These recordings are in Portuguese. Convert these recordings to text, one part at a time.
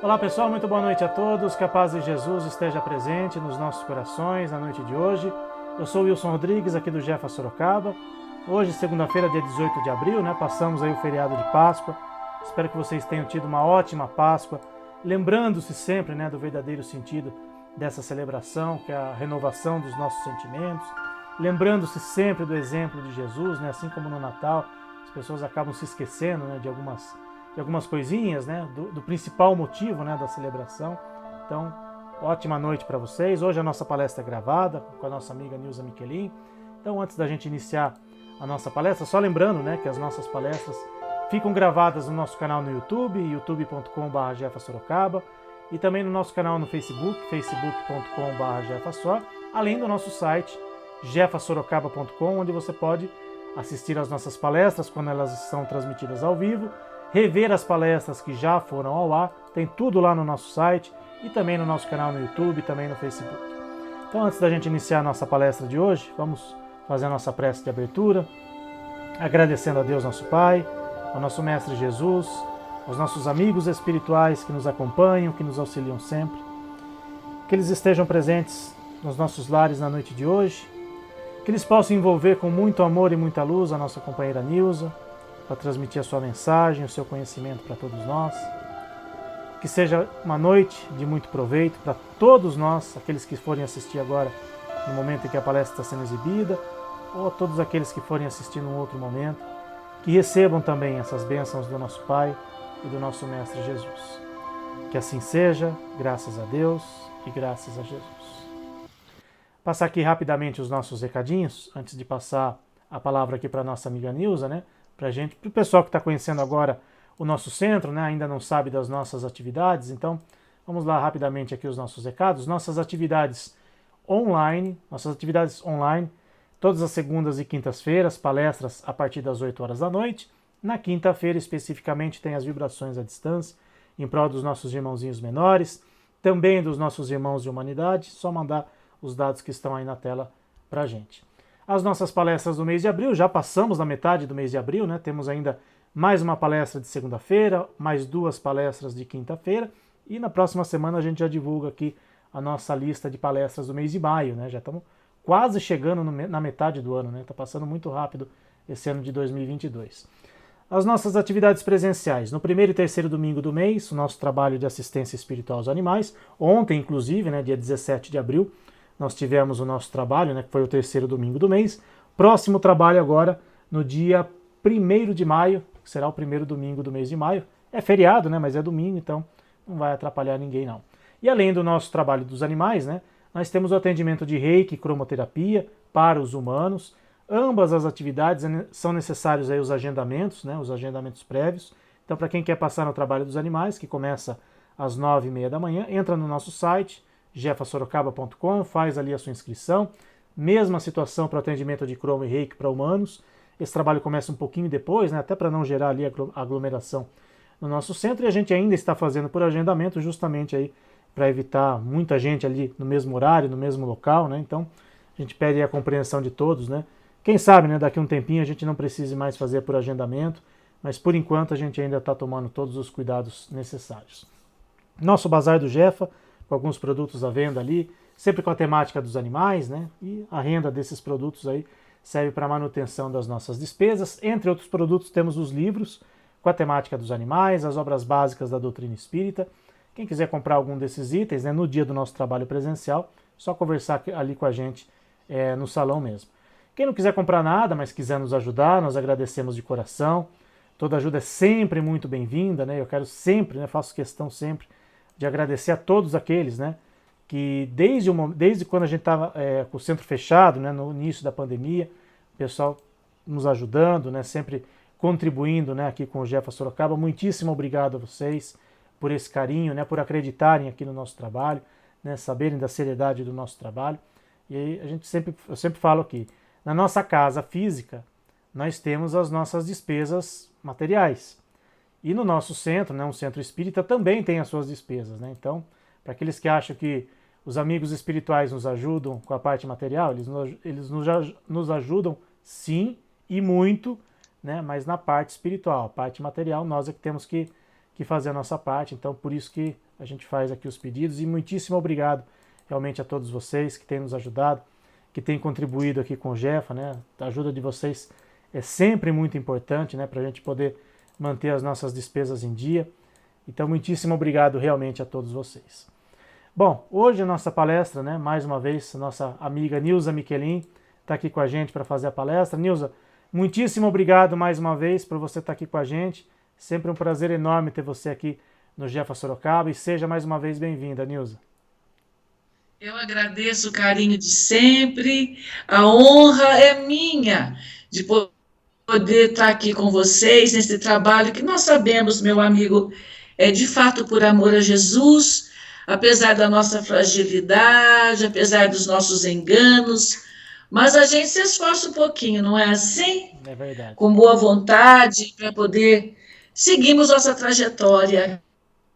Olá pessoal, muito boa noite a todos, que a paz de Jesus esteja presente nos nossos corações na noite de hoje. Eu sou Wilson Rodrigues, aqui do Jefa Sorocaba. Hoje, segunda-feira, dia 18 de abril, passamos aí o feriado de Páscoa. Espero que vocês tenham tido uma ótima Páscoa, lembrando-se sempre do verdadeiro sentido dessa celebração, que é a renovação dos nossos sentimentos, lembrando-se sempre do exemplo de Jesus, assim como no Natal, as pessoas acabam se esquecendo de algumas coisinhas, do principal motivo da celebração. Então, ótima noite para vocês. Hoje a nossa palestra é gravada com a nossa amiga Nilza Michelin. Então, antes da gente iniciar a nossa palestra, só lembrando que as nossas palestras ficam gravadas no nosso canal no YouTube, youtube.com/jefasorocaba, e também no nosso canal no Facebook, facebook.com/jefasor, além do nosso site, jefasorocaba.com, onde você pode assistir às nossas palestras quando elas são transmitidas ao vivo, rever as palestras que já foram ao ar, tem tudo lá no nosso site e também no nosso canal no YouTube e também no Facebook. Então, antes da gente iniciar a nossa palestra de hoje, vamos fazer a nossa prece de abertura, agradecendo a Deus nosso Pai, ao nosso Mestre Jesus, aos nossos amigos espirituais que nos acompanham, que nos auxiliam sempre, que eles estejam presentes nos nossos lares na noite de hoje, que eles possam envolver com muito amor e muita luz a nossa companheira Nilza, para transmitir a sua mensagem, o seu conhecimento para todos nós. Que seja uma noite de muito proveito para todos nós, aqueles que forem assistir agora no momento em que a palestra está sendo exibida, ou todos aqueles que forem assistir num outro momento, que recebam também essas bênçãos do nosso Pai e do nosso Mestre Jesus. Que assim seja, graças a Deus e graças a Jesus. Passar aqui rapidamente os nossos recadinhos, antes de passar a palavra aqui para a nossa amiga Nilza, para o pessoal que está conhecendo agora o nosso centro, ainda não sabe das nossas atividades, então vamos lá rapidamente aqui os nossos recados. Nossas atividades online, todas as segundas e quintas-feiras, palestras a partir das 8 horas da noite. Na quinta-feira, especificamente, tem as vibrações à distância, em prol dos nossos irmãozinhos menores, também dos nossos irmãos de humanidade, só mandar os dados que estão aí na tela para a gente. As nossas palestras do mês de abril, já passamos na metade do mês de abril, temos ainda mais uma palestra de segunda-feira, mais 2 palestras de quinta-feira, e na próxima semana a gente já divulga aqui a nossa lista de palestras do mês de maio, já estamos quase chegando na metade do ano, está passando muito rápido esse ano de 2022. As nossas atividades presenciais, no primeiro e terceiro domingo do mês, o nosso trabalho de assistência espiritual aos animais, ontem inclusive, dia 17 de abril, nós tivemos o nosso trabalho, que foi o terceiro domingo do mês. Próximo trabalho agora, no dia 1º de maio, que será o primeiro domingo do mês de maio. É feriado, mas é domingo, então não vai atrapalhar ninguém não. E além do nosso trabalho dos animais, nós temos o atendimento de reiki e cromoterapia para os humanos. Ambas as atividades são necessários aí os agendamentos prévios. Então, para quem quer passar no trabalho dos animais, que começa às 9h30 da manhã, entra no nosso site, jefasorocaba.com, faz ali a sua inscrição. Mesma situação para o atendimento de cromo e reiki para humanos. Esse trabalho começa um pouquinho depois, até para não gerar ali aglomeração no nosso centro, e a gente ainda está fazendo por agendamento, justamente aí para evitar muita gente ali no mesmo horário, no mesmo local, Então, a gente pede a compreensão de todos, Quem sabe, daqui a um tempinho a gente não precise mais fazer por agendamento, mas por enquanto a gente ainda está tomando todos os cuidados necessários. Nosso Bazar do Jefa, com alguns produtos à venda ali, sempre com a temática dos animais, E a renda desses produtos aí serve para a manutenção das nossas despesas. Entre outros produtos temos os livros com a temática dos animais, as obras básicas da doutrina espírita. Quem quiser comprar algum desses itens, no dia do nosso trabalho presencial, só conversar ali com a gente no salão mesmo. Quem não quiser comprar nada, mas quiser nos ajudar, nós agradecemos de coração. Toda ajuda é sempre muito bem-vinda, Eu quero sempre, faço questão sempre de agradecer a todos aqueles, que desde quando a gente estava com o centro fechado, no início da pandemia, o pessoal nos ajudando, sempre contribuindo, aqui com o Jefa Sorocaba. Muitíssimo obrigado a vocês por esse carinho, por acreditarem aqui no nosso trabalho, saberem da seriedade do nosso trabalho. E aí eu sempre falo aqui, na nossa casa física, nós temos as nossas despesas materiais. E no nosso centro, um centro espírita, também tem as suas despesas. Então, para aqueles que acham que os amigos espirituais nos ajudam com a parte material, eles nos ajudam sim e muito, mas na parte espiritual, a parte material, nós é que temos que fazer a nossa parte. Então, por isso que a gente faz aqui os pedidos. E muitíssimo obrigado realmente a todos vocês que têm nos ajudado, que têm contribuído aqui com o Jefa, né? A ajuda de vocês é sempre muito importante, né? Para a gente poder manter as nossas despesas em dia. Então, muitíssimo obrigado realmente a todos vocês. Bom, hoje a nossa palestra, né? Mais uma vez, a nossa amiga Nilza Michelin está aqui com a gente para fazer a palestra. Nilza, muitíssimo obrigado mais uma vez por você estar aqui com a gente. Sempre um prazer enorme ter você aqui no Jefa Sorocaba e seja mais uma vez bem-vinda, Nilza. Eu agradeço o carinho de sempre, a honra é minha de poder estar aqui com vocês nesse trabalho que nós sabemos, meu amigo, é de fato por amor a Jesus, apesar da nossa fragilidade, apesar dos nossos enganos, mas a gente se esforça um pouquinho, não é assim? É verdade. Com boa vontade para poder seguirmos nossa trajetória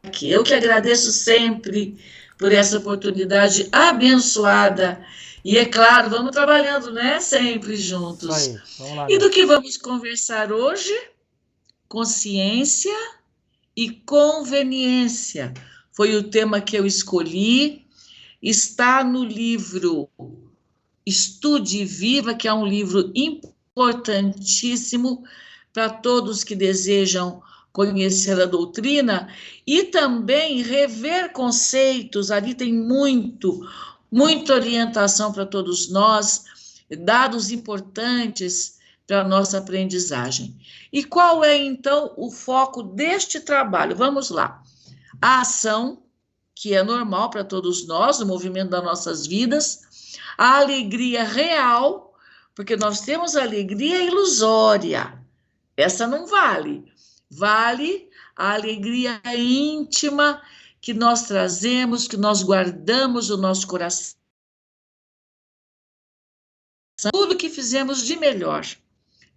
aqui. Eu que agradeço sempre por essa oportunidade abençoada. E é claro, vamos trabalhando, né? Sempre Isso juntos. aí, vamos lá, E do Nilza. que vamos conversar hoje? Consciência e conveniência. Foi o tema que eu escolhi. Está no livro Estude e Viva, que é um livro importantíssimo para todos que desejam conhecer a doutrina e também rever conceitos. Ali tem muita orientação para todos nós, dados importantes para a nossa aprendizagem. E qual é, então, o foco deste trabalho? Vamos lá. A ação, que é normal para todos nós, no movimento das nossas vidas, a alegria real, porque nós temos a alegria ilusória, essa não vale. Vale a alegria íntima que nós trazemos, que nós guardamos no nosso coração. Tudo que fizemos de melhor.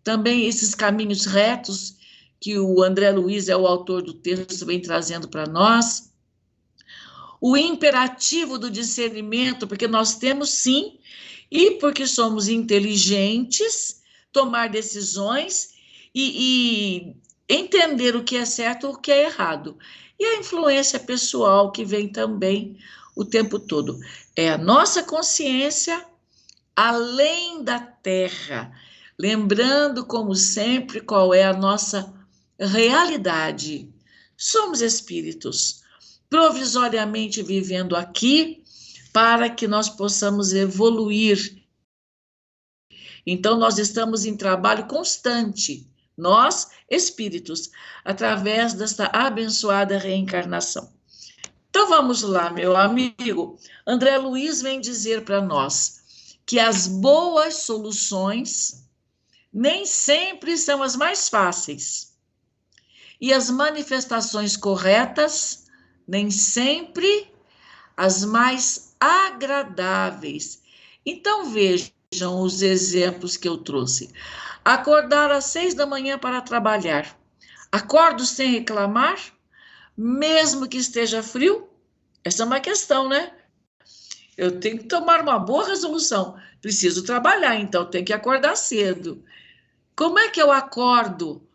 Também esses caminhos retos que o André Luiz é o autor do texto, vem trazendo para nós. O imperativo do discernimento, porque nós temos sim, e porque somos inteligentes, tomar decisões e entender o que é certo e o que é errado. E a influência pessoal que vem também o tempo todo. É a nossa consciência além da terra, lembrando, como sempre, qual é a nossa realidade. Somos espíritos, provisoriamente vivendo aqui, para que nós possamos evoluir. Então, nós estamos em trabalho constante, nós, espíritos, através desta abençoada reencarnação. Então, vamos lá, meu amigo. André Luiz vem dizer para nós que as boas soluções nem sempre são as mais fáceis. E as manifestações corretas nem sempre as mais agradáveis. Então, vejam os exemplos que eu trouxe. Acordar às 6 da manhã para trabalhar. Acordo sem reclamar, mesmo que esteja frio? Essa é uma questão, né? Eu tenho que tomar uma boa resolução. Preciso trabalhar, então tenho que acordar cedo. Como é que eu acordo?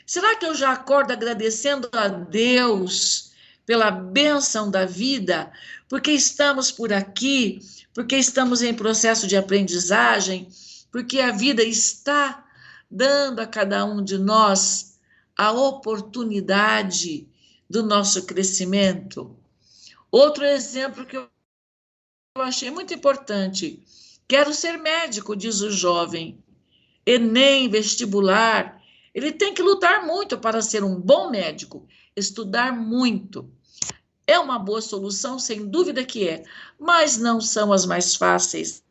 Será que eu já acordo agradecendo a Deus pela bênção da vida? Porque estamos por aqui, porque estamos em processo de aprendizagem, porque a vida está dando a cada um de nós a oportunidade do nosso crescimento. Outro exemplo que eu achei muito importante. Quero ser médico, diz o jovem. Enem, vestibular. Ele tem que lutar muito para ser um bom médico, estudar muito. É uma boa solução, sem dúvida que é, mas não são as mais fáceis,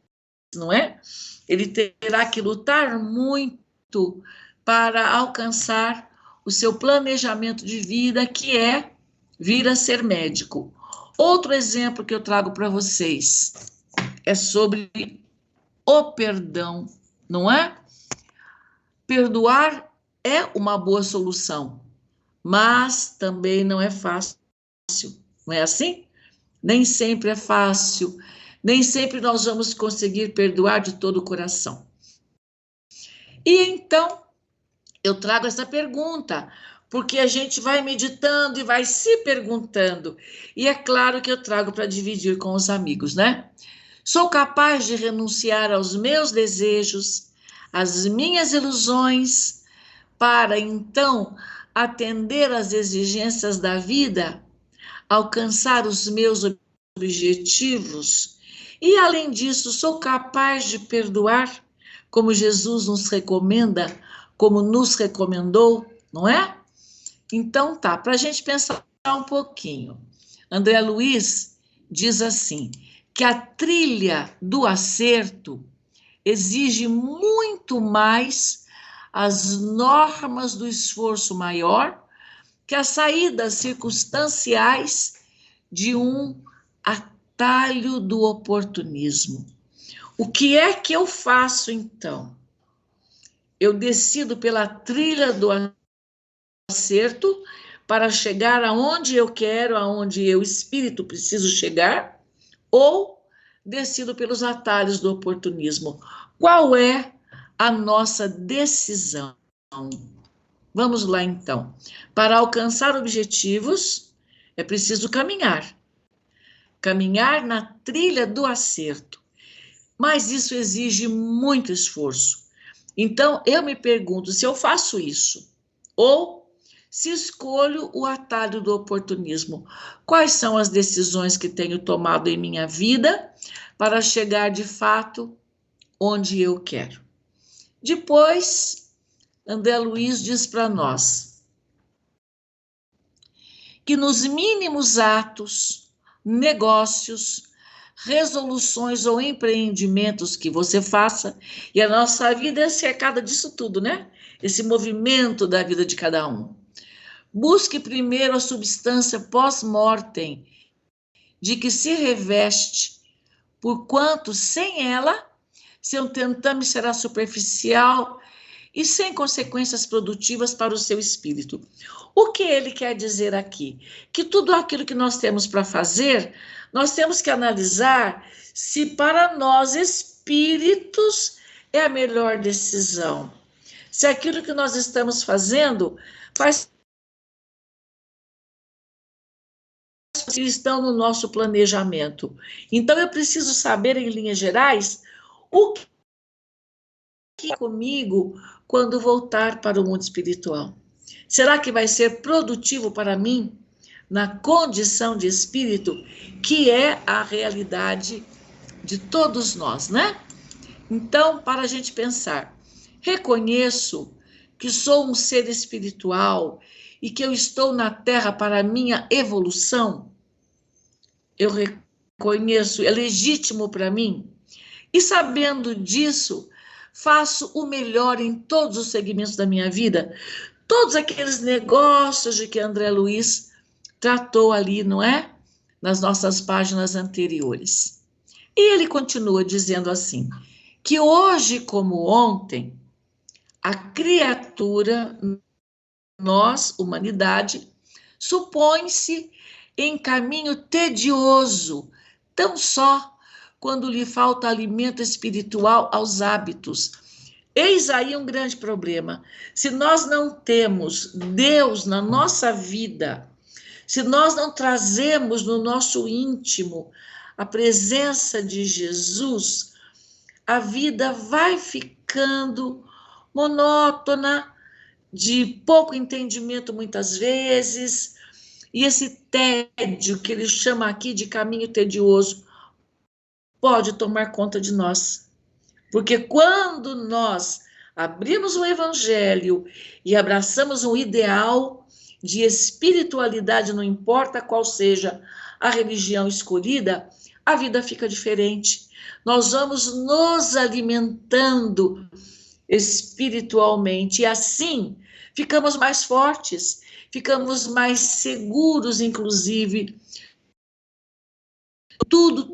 não é? Ele terá que lutar muito para alcançar o seu planejamento de vida, que é vir a ser médico. Outro exemplo que eu trago para vocês é sobre o perdão, não é? Perdoar é uma boa solução, mas também não é fácil, não é assim? Nem sempre é fácil, nem sempre nós vamos conseguir perdoar de todo o coração. E então, eu trago essa pergunta: porque a gente vai meditando e vai se perguntando. E é claro que eu trago para dividir com os amigos, né? Sou capaz de renunciar aos meus desejos, às minhas ilusões, para então atender às exigências da vida, alcançar os meus objetivos. E além disso, sou capaz de perdoar, como Jesus nos recomenda, como nos recomendou, não é? Então tá, para a gente pensar um pouquinho. André Luiz diz assim, que a trilha do acerto exige muito mais as normas do esforço maior que as saídas circunstanciais de um atalho do oportunismo. O que é que eu faço então? Eu decido pela trilha do acerto para chegar aonde eu quero, aonde eu, espírito, preciso chegar, ou decido pelos atalhos do oportunismo. Qual é a nossa decisão? Vamos lá, então. Para alcançar objetivos, é preciso caminhar. Caminhar na trilha do acerto. Mas isso exige muito esforço. Então, eu me pergunto se eu faço isso, ou se escolho o atalho do oportunismo. Quais são as decisões que tenho tomado em minha vida para chegar de fato onde eu quero? Depois, André Luiz diz para nós que nos mínimos atos, negócios, resoluções ou empreendimentos que você faça, e a nossa vida é cercada disso tudo, né? Esse movimento da vida de cada um. Busque primeiro a substância pós-mortem de que se reveste, porquanto sem ela, seu tentame será superficial e sem consequências produtivas para o seu espírito. O que ele quer dizer aqui? Que tudo aquilo que nós temos para fazer, nós temos que analisar se para nós, espíritos, é a melhor decisão. Se aquilo que nós estamos fazendo faz que estão no nosso planejamento. Então, eu preciso saber, em linhas gerais, o que é comigo quando voltar para o mundo espiritual. Será que vai ser produtivo para mim na condição de espírito, que é a realidade de todos nós, né? Então, para a gente pensar, reconheço que sou um ser espiritual e que eu estou na Terra para a minha evolução. Eu reconheço, é legítimo para mim. E sabendo disso, faço o melhor em todos os segmentos da minha vida. Todos aqueles negócios de que André Luiz tratou ali, não é? Nas nossas páginas anteriores. E ele continua dizendo assim, que hoje como ontem, a criatura, nós, humanidade, supõe-se em caminho tedioso, tão só quando lhe falta alimento espiritual aos hábitos. Eis aí um grande problema. Se nós não temos Deus na nossa vida, se nós não trazemos no nosso íntimo a presença de Jesus, a vida vai ficando monótona, de pouco entendimento muitas vezes, e esse tédio que ele chama aqui de caminho tedioso pode tomar conta de nós. Porque quando nós abrimos o Evangelho e abraçamos um ideal de espiritualidade, não importa qual seja a religião escolhida, a vida fica diferente. Nós vamos nos alimentando espiritualmente e assim ficamos mais fortes, ficamos mais seguros, inclusive, tudo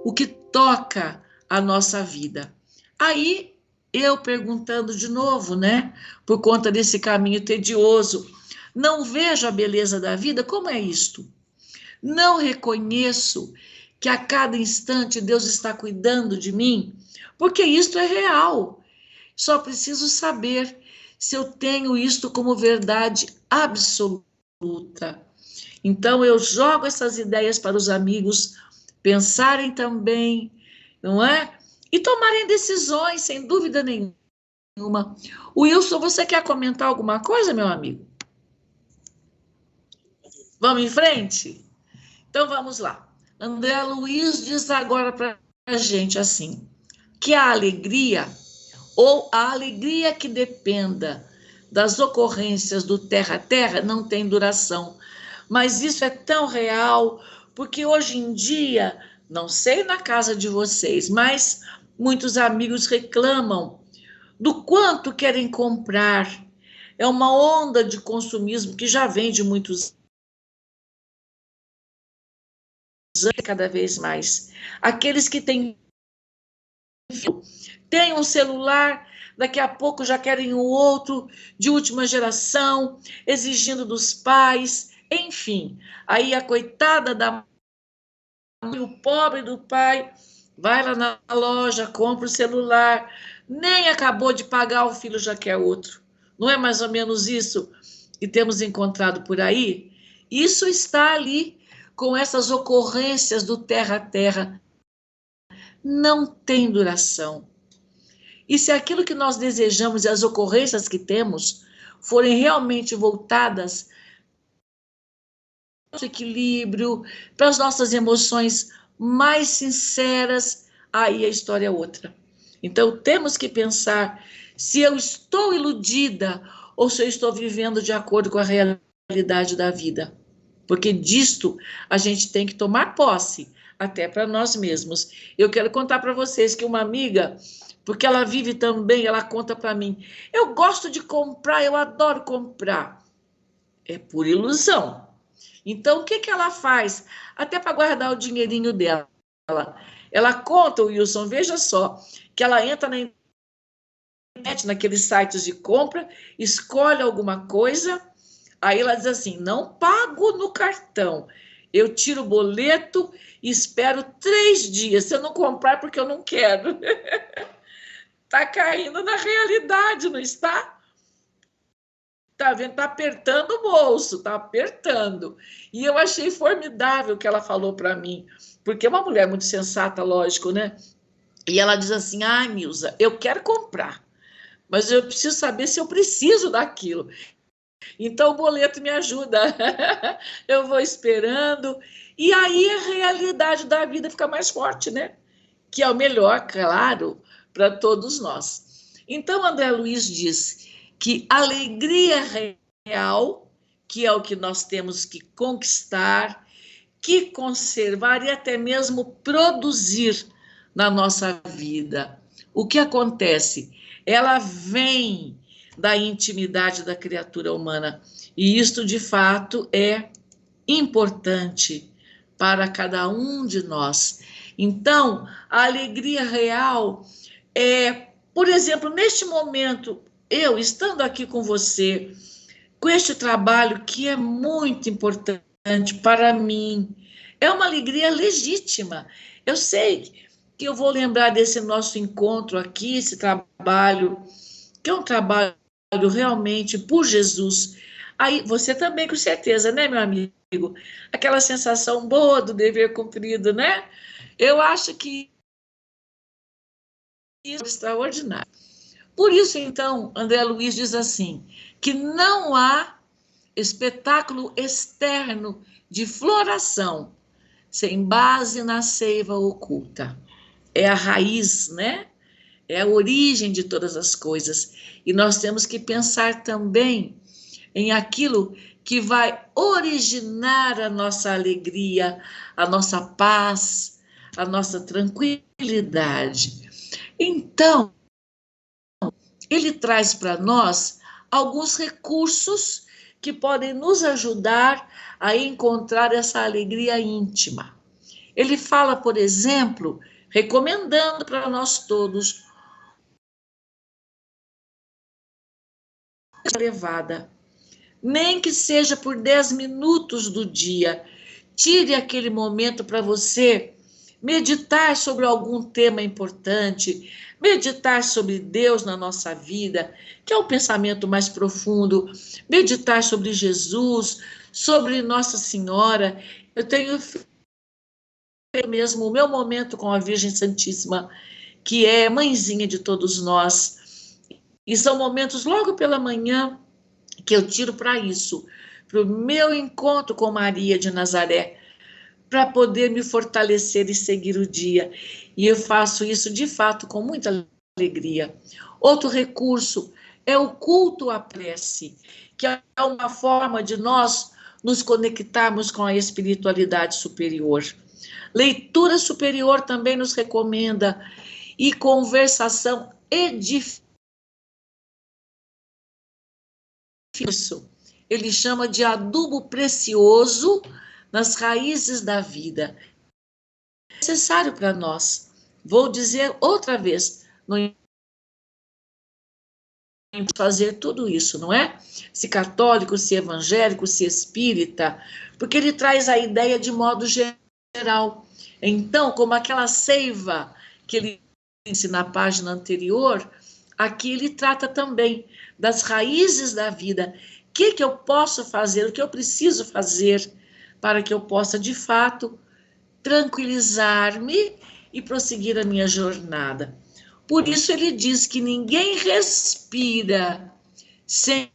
o que toca a nossa vida. Aí, eu perguntando de novo, né, por conta desse caminho tedioso, não vejo a beleza da vida, como é isto? Não reconheço que a cada instante Deus está cuidando de mim, porque isto é real. Só preciso saber se eu tenho isto como verdade absoluta. Então, eu jogo essas ideias para os amigos pensarem também, não é? E tomarem decisões, sem dúvida nenhuma. Wilson, você quer comentar alguma coisa, meu amigo? Vamos em frente? Então, vamos lá. André Luiz diz agora para a gente assim, que a alegria, ou a alegria que dependa das ocorrências do terra a terra, não tem duração. Mas isso é tão real, porque hoje em dia, não sei na casa de vocês, mas muitos amigos reclamam do quanto querem comprar. É uma onda de consumismo que já vem de muitos anos, cada vez mais. Aqueles que têm um celular, daqui a pouco já querem o outro de última geração, exigindo dos pais, enfim. Aí a coitada da mãe, o pobre do pai, vai lá na loja, compra o celular, nem acabou de pagar, o filho já quer outro. Não é mais ou menos isso que temos encontrado por aí? Isso está ali com essas ocorrências do terra a terra. Não tem duração. E se aquilo que nós desejamos e as ocorrências que temos forem realmente voltadas para o equilíbrio, para as nossas emoções mais sinceras, aí a história é outra. Então, temos que pensar se eu estou iludida ou se eu estou vivendo de acordo com a realidade da vida. Porque disto a gente tem que tomar posse, até para nós mesmos. Eu quero contar para vocês que uma amiga, porque ela vive também, ela conta para mim, eu gosto de comprar, eu adoro comprar. É por ilusão. Então, o que ela faz? Até para guardar o dinheirinho dela. Ela conta, Wilson, veja só, que ela entra na internet, naqueles sites de compra, escolhe alguma coisa, aí ela diz assim, não pago no cartão, eu tiro o boleto e espero 3 dias, se eu não comprar porque eu não quero. Está caindo na realidade, não está? Tá vendo? Tá apertando o bolso, tá apertando. E eu achei formidável o que ela falou para mim, porque é uma mulher muito sensata, lógico, né? E ela diz assim: ai, Nilza, eu quero comprar, mas eu preciso saber se eu preciso daquilo. Então o boleto me ajuda. Eu vou esperando. E aí a realidade da vida fica mais forte, né? Que é o melhor, claro, para todos nós. Então, André Luiz diz que alegria real, que é o que nós temos que conquistar, que conservar e até mesmo produzir na nossa vida. O que acontece? Ela vem da intimidade da criatura humana, e isto de fato é importante para cada um de nós. Então, a alegria real é, por exemplo, neste momento, eu estando aqui com você, com este trabalho que é muito importante para mim, é uma alegria legítima. Eu sei que eu vou lembrar desse nosso encontro aqui, esse trabalho, que é um trabalho realmente por Jesus. Aí você também, com certeza, né, meu amigo? Aquela sensação boa do dever cumprido, né? Eu acho que isso é extraordinário. Por isso, então, André Luiz diz assim, que não há espetáculo externo de floração sem base na seiva oculta. É a raiz, né? É a origem de todas as coisas. E nós temos que pensar também em aquilo que vai originar a nossa alegria, a nossa paz, a nossa tranquilidade. Então, ele traz para nós alguns recursos que podem nos ajudar a encontrar essa alegria íntima. Ele fala, por exemplo, recomendando para nós todos a levada, nem que seja por 10 minutos do dia. Tire aquele momento para você meditar sobre algum tema importante, meditar sobre Deus na nossa vida, que é o pensamento mais profundo, meditar sobre Jesus, sobre Nossa Senhora. Eu tenho mesmo o meu momento com a Virgem Santíssima, que é mãezinha de todos nós. E são momentos logo pela manhã que eu tiro para isso, para o meu encontro com Maria de Nazaré, para poder me fortalecer e seguir o dia. E eu faço isso, de fato, com muita alegria. Outro recurso é o culto à prece, que é uma forma de nós nos conectarmos com a espiritualidade superior. Leitura superior também nos recomenda, e conversação edificante. Isso ele chama de adubo precioso nas raízes da vida. É necessário para nós. Vou dizer outra vez, não fazer tudo isso, não é? Se católico, se evangélico, se espírita, porque ele traz a ideia de modo geral. Então, como aquela seiva que ele disse na página anterior, aqui ele trata também das raízes da vida. O que eu posso fazer, o que eu preciso fazer para que eu possa, de fato, tranquilizar-me e prosseguir a minha jornada. Por isso ele diz que ninguém respira sem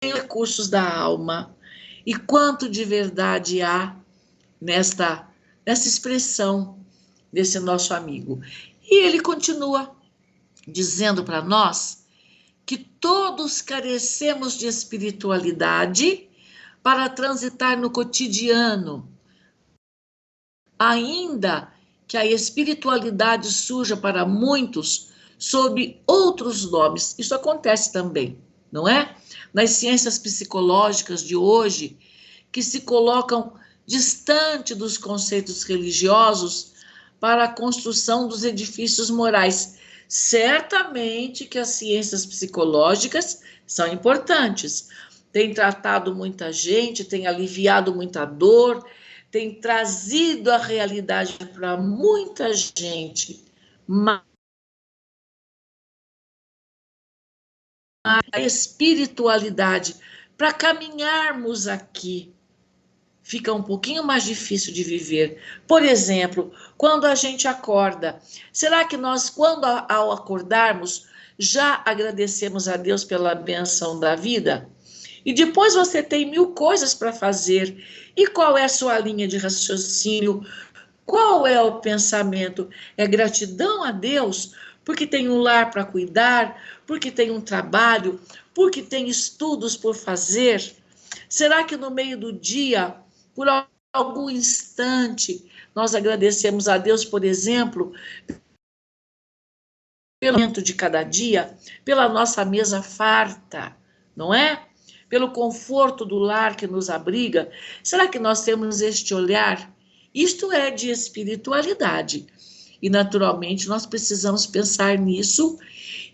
recursos da alma. E quanto de verdade há nessa expressão desse nosso amigo. E ele continua dizendo para nós que todos carecemos de espiritualidade para transitar no cotidiano, ainda que a espiritualidade surja para muitos sob outros nomes. Isso acontece também, não é? Nas ciências psicológicas de hoje, que se colocam distante dos conceitos religiosos para a construção dos edifícios morais. Certamente que as ciências psicológicas são importantes, tem tratado muita gente, tem aliviado muita dor, tem trazido a realidade para muita gente, mas a espiritualidade, para caminharmos aqui, fica um pouquinho mais difícil de viver. Por exemplo, quando a gente acorda, será que nós, quando ao acordarmos, já agradecemos a Deus pela bênção da vida? E depois você tem 1000 coisas para fazer. E qual é a sua linha de raciocínio? Qual é o pensamento? É gratidão a Deus porque tem um lar para cuidar, porque tem um trabalho, porque tem estudos por fazer? Será que no meio do dia, por algum instante, nós agradecemos a Deus, por exemplo, pelo momento de cada dia, pela nossa mesa farta, não é? Pelo conforto do lar que nos abriga? Será que nós temos este olhar? Isto é de espiritualidade. E, naturalmente, nós precisamos pensar nisso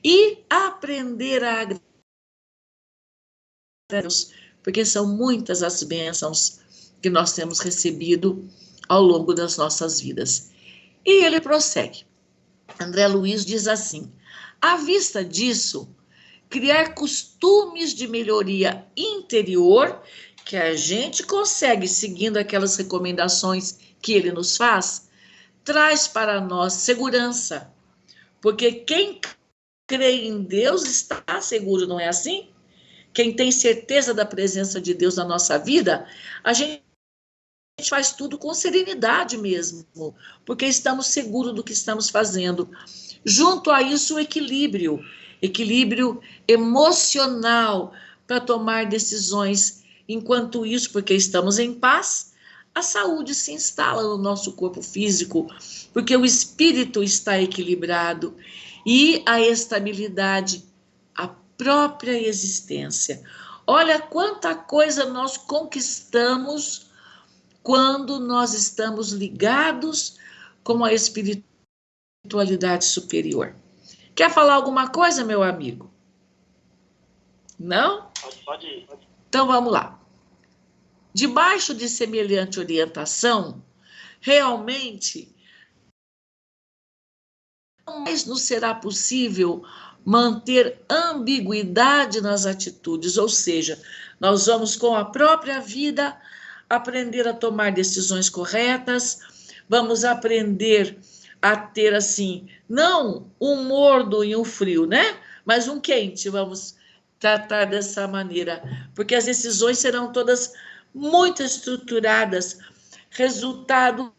e aprender a agradecer a Deus, porque são muitas as bênçãos que nós temos recebido ao longo das nossas vidas. E ele prossegue. André Luiz diz assim: à vista disso, criar costumes de melhoria interior que a gente consegue seguindo aquelas recomendações que ele nos faz, traz para nós segurança, porque quem crê em Deus está seguro, não é assim? Quem tem certeza da presença de Deus na nossa vida, a gente faz tudo com serenidade mesmo, porque estamos seguros do que estamos fazendo. Junto a isso, o equilíbrio emocional para tomar decisões. Enquanto isso, porque estamos em paz, a saúde se instala no nosso corpo físico, porque o espírito está equilibrado e a estabilidade, a própria existência. Olha quanta coisa nós conquistamos quando nós estamos ligados com a espiritualidade superior. Quer falar alguma coisa, meu amigo? Não? Pode ir. Então vamos lá. Debaixo de semelhante orientação, realmente mais nos será possível manter ambiguidade nas atitudes, ou seja, nós vamos com a própria vida aprender a tomar decisões corretas, vamos aprender a ter assim, não um morno e um frio, né? Mas um quente, vamos tratar dessa maneira, porque as decisões serão todas muito estruturadas, resultado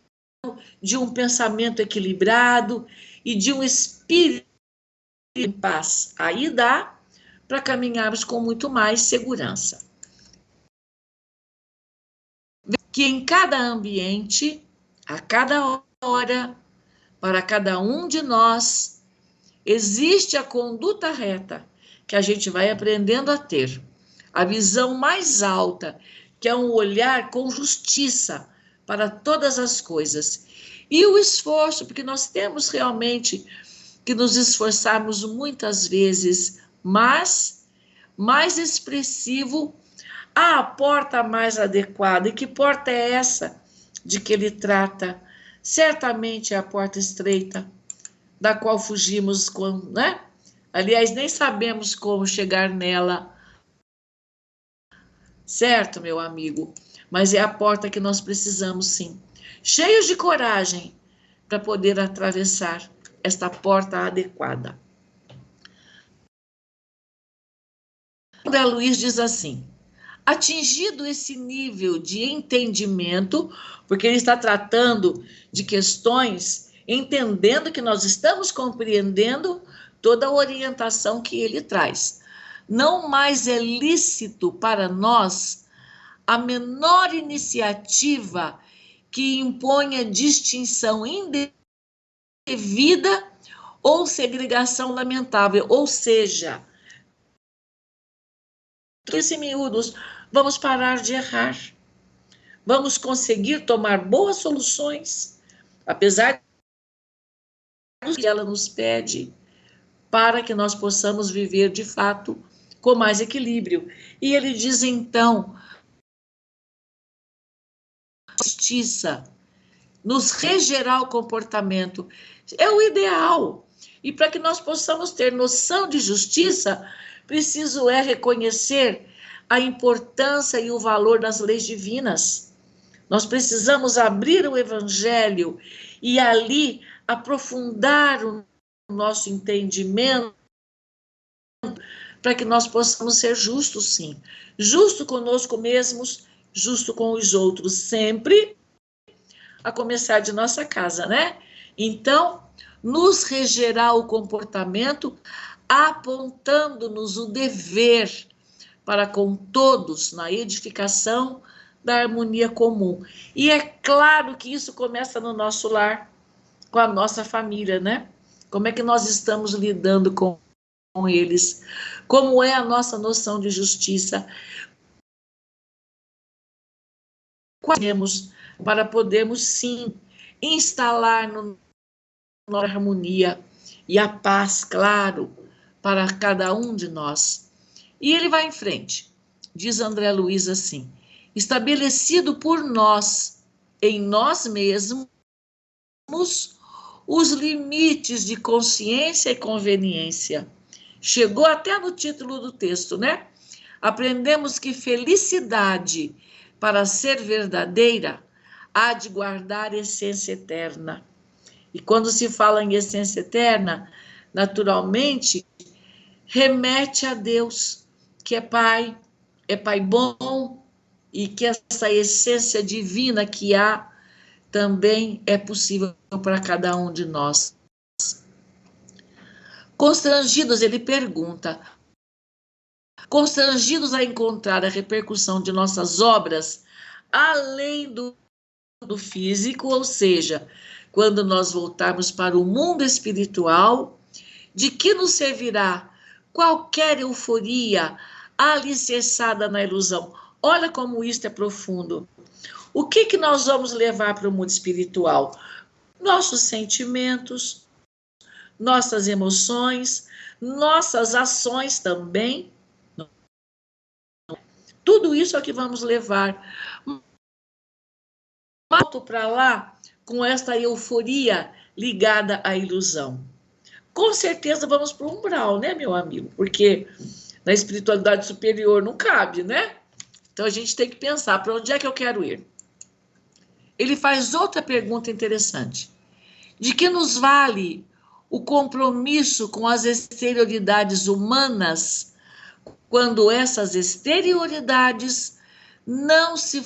de um pensamento equilibrado e de um espírito em paz. Aí dá para caminharmos com muito mais segurança. Que em cada ambiente, a cada hora, para cada um de nós, existe a conduta reta que a gente vai aprendendo a ter. A visão mais alta, que é um olhar com justiça para todas as coisas. E o esforço, porque nós temos realmente que nos esforçarmos muitas vezes, mas mais expressivo, a porta mais adequada. E que porta é essa de que ele trata? Certamente é a porta estreita, da qual fugimos, né? Aliás, nem sabemos como chegar nela, certo, meu amigo? Mas é a porta que nós precisamos, sim, cheios de coragem para poder atravessar esta porta adequada. André Luiz diz assim: atingido esse nível de entendimento, porque ele está tratando de questões, entendendo que nós estamos compreendendo toda a orientação que ele traz. Não mais é lícito para nós a menor iniciativa que imponha distinção indevida ou segregação lamentável, ou seja, em miúdos, vamos parar de errar, vamos conseguir tomar boas soluções, apesar do que ela nos pede, para que nós possamos viver de fato com mais equilíbrio. E ele diz então, justiça, nos regerá o comportamento, é o ideal. E para que nós possamos ter noção de justiça, preciso é reconhecer a importância e o valor das leis divinas. Nós precisamos abrir o Evangelho e ali aprofundar o nosso entendimento para que nós possamos ser justos, sim. Justo conosco mesmos, justo com os outros, sempre a começar de nossa casa, né? Então, nos regerá o comportamento, apontando-nos o dever para com todos na edificação da harmonia comum. E é claro que isso começa no nosso lar, com a nossa família, né? Como é que nós estamos lidando com eles? Como é a nossa noção de justiça? Temos para podermos, sim, instalar no a harmonia e a paz, claro, para cada um de nós. E ele vai em frente. Diz André Luiz assim: estabelecido por nós, em nós mesmos, os limites de consciência e conveniência. Chegou até no título do texto, né? Aprendemos que felicidade, para ser verdadeira, há de guardar essência eterna. E quando se fala em essência eterna, naturalmente, remete a Deus, que é Pai bom, e que essa essência divina que há também é possível para cada um de nós. Constrangidos, ele pergunta, constrangidos a encontrar a repercussão de nossas obras além do físico, ou seja, quando nós voltarmos para o mundo espiritual, de que nos servirá qualquer euforia alicerçada na ilusão? Olha como isto é profundo. O que nós vamos levar para o mundo espiritual? Nossos sentimentos, nossas emoções, nossas ações também. Tudo isso é que vamos levar. Volto para lá com esta euforia ligada à ilusão. com certeza vamos para o umbral, né, meu amigo? Porque na espiritualidade superior não cabe, né? Então a gente tem que pensar, para onde é que eu quero ir? Ele faz outra pergunta interessante. De que nos vale o compromisso com as exterioridades humanas quando essas exterioridades não se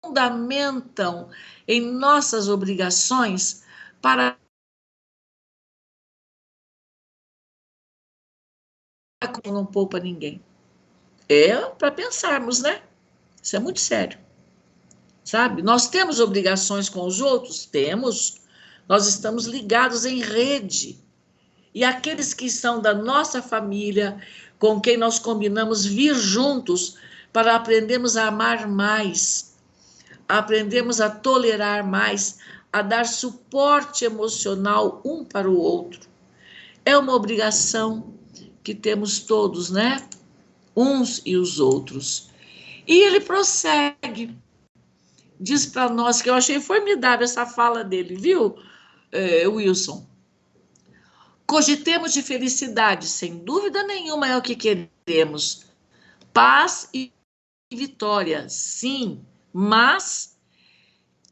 fundamentam em nossas obrigações para que não poupa ninguém? É para pensarmos, né? Isso é muito sério, sabe? Nós temos obrigações com os outros? Temos. Nós estamos ligados em rede. E aqueles que são da nossa família, com quem nós combinamos vir juntos para aprendermos a amar mais, aprendermos a tolerar mais, a dar suporte emocional um para o outro. É uma obrigação que temos todos, né? Uns e os outros. E ele prossegue, diz para nós, que eu achei formidável essa fala dele, viu, Wilson? Cogitemos de felicidade, sem dúvida nenhuma é o que queremos. Paz e vitória, sim, mas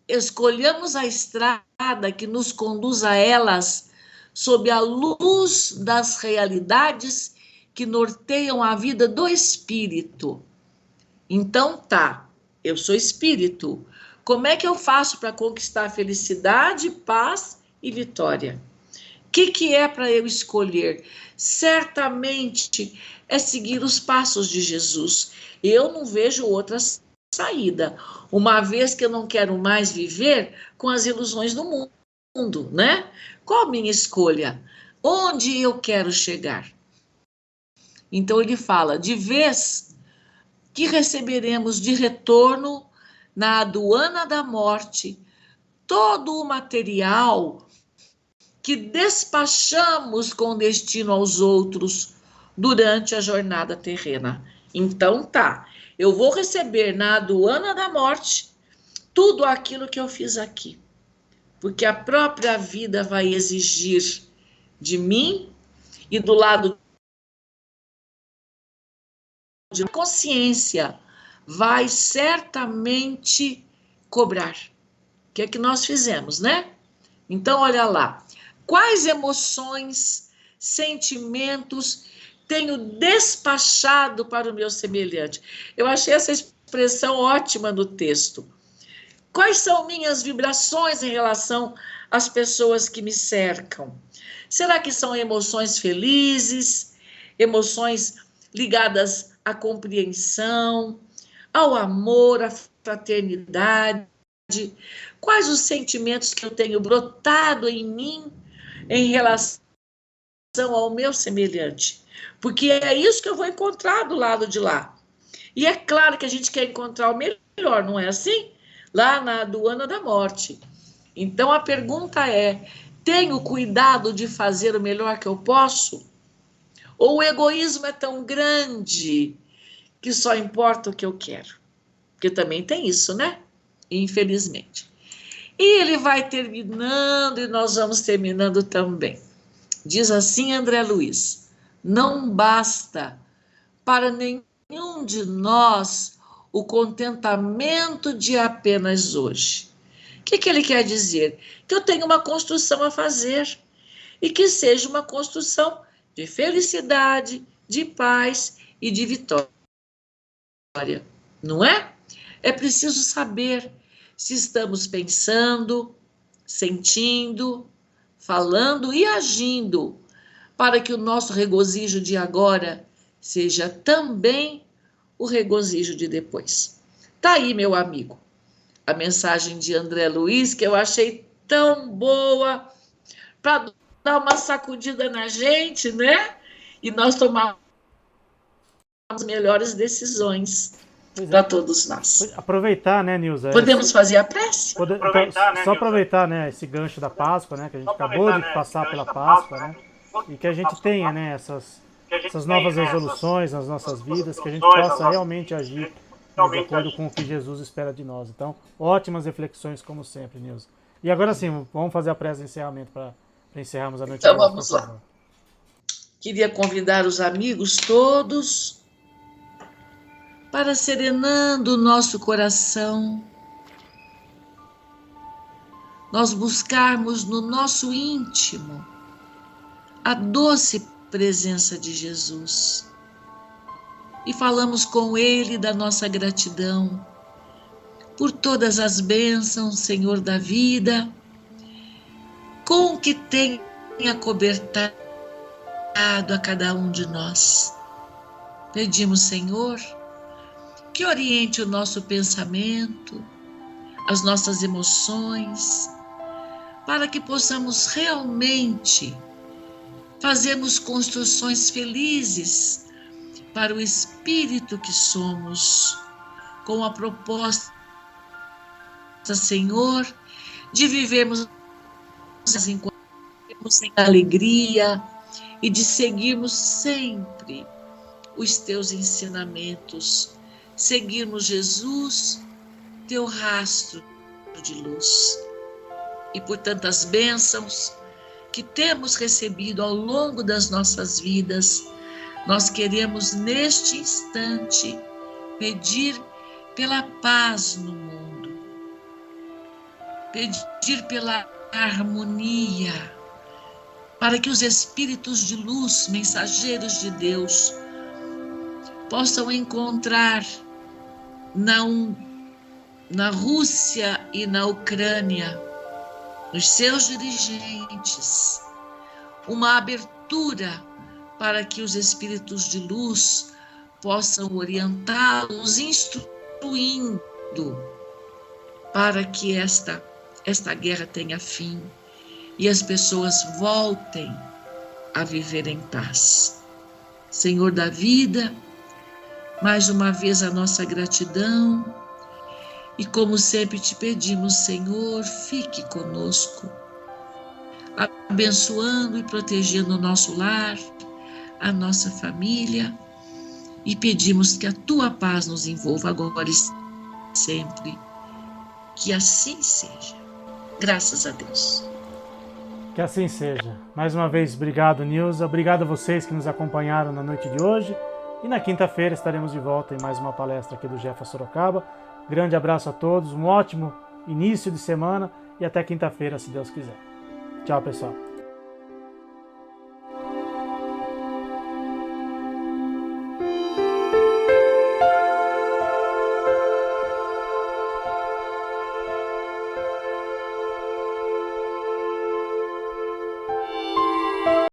escolhamos a estrada que nos conduz a elas sob a luz das realidades que norteiam a vida do espírito. Então tá, eu sou espírito. Como é que eu faço para conquistar felicidade, paz e vitória? O que é para eu escolher? Certamente é seguir os passos de Jesus. Eu não vejo outra saída, uma vez que eu não quero mais viver com as ilusões do mundo, né? Qual a minha escolha? Onde eu quero chegar? Então ele fala, de vez que receberemos de retorno na aduana da morte todo o material que despachamos com destino aos outros durante a jornada terrena. Então tá, eu vou receber na aduana da morte tudo aquilo que eu fiz aqui, porque a própria vida vai exigir de mim e do lado de consciência vai certamente cobrar. O que é que nós fizemos, né? Então, olha lá. Quais emoções, sentimentos tenho despachado para o meu semelhante? Eu achei essa expressão ótima no texto. Quais são minhas vibrações em relação às pessoas que me cercam? Será que são emoções felizes, emoções ligadas à compreensão, ao amor, à fraternidade? Quais os sentimentos que eu tenho brotado em mim em relação ao meu semelhante? Porque é isso que eu vou encontrar do lado de lá. E é claro que a gente quer encontrar o melhor, não é assim? Lá na aduana da morte. Então a pergunta é, tenho cuidado de fazer o melhor que eu posso? Ou o egoísmo é tão grande que só importa o que eu quero? Porque também tem isso, né? Infelizmente. E ele vai terminando e nós vamos terminando também. Diz assim André Luiz, não basta para nenhum de nós o contentamento de apenas hoje. O que ele quer dizer? Que eu tenho uma construção a fazer e que seja uma construção de felicidade, de paz e de vitória. Não é? É preciso saber se estamos pensando, sentindo, falando e agindo para que o nosso regozijo de agora seja também o regozijo de depois. Tá aí, meu amigo, a mensagem de André Luiz, que eu achei tão boa, para dar uma sacudida na gente, né? E nós tomarmos as melhores decisões para todos nós. Aproveitar, né, Nilza? Podemos fazer a prece? Só aproveitar, né, esse gancho da Páscoa, né, que a gente acabou de passar pela Páscoa, né, e que a gente tenha, né, essas novas resoluções nas nossas vidas, que a gente possa realmente agir de acordo com o que Jesus espera de nós. Então, ótimas reflexões, como sempre, Nilza. E agora sim, vamos fazer a prece de encerramento para encerrarmos a noite. Então vamos lá. queria convidar os amigos todos para serenando o nosso coração, nós buscarmos no nosso íntimo a doce presença de Jesus e falamos com Ele da nossa gratidão por todas as bênçãos, Senhor da vida, com que tem acobertado a cada um de nós. Pedimos, Senhor, que oriente o nosso pensamento, as nossas emoções, para que possamos realmente fazermos construções felizes para o espírito que somos, com a proposta, Senhor, de vivermos em alegria e de seguirmos sempre os teus ensinamentos, seguirmos, Jesus, teu rastro de luz. E por tantas bênçãos que temos recebido ao longo das nossas vidas, nós queremos neste instante pedir pela paz no mundo, pedir pela harmonia, para que os espíritos de luz, mensageiros de Deus, possam encontrar na Rússia e na Ucrânia, nos seus dirigentes, uma abertura para que os espíritos de luz possam orientá-los, instruindo para que esta guerra tenha fim e as pessoas voltem a viver em paz. Senhor da vida, mais uma vez a nossa gratidão e como sempre te pedimos, Senhor, fique conosco, abençoando e protegendo o nosso lar, a nossa família, e pedimos que a tua paz nos envolva agora e sempre. Que assim seja. Graças a Deus. Que assim seja. Mais uma vez, obrigado, Nilza. Obrigado a vocês que nos acompanharam na noite de hoje. E na quinta-feira estaremos de volta em mais uma palestra aqui do Jefa Sorocaba. Grande abraço a todos, um ótimo início de semana e até quinta-feira, se Deus quiser. Tchau, pessoal.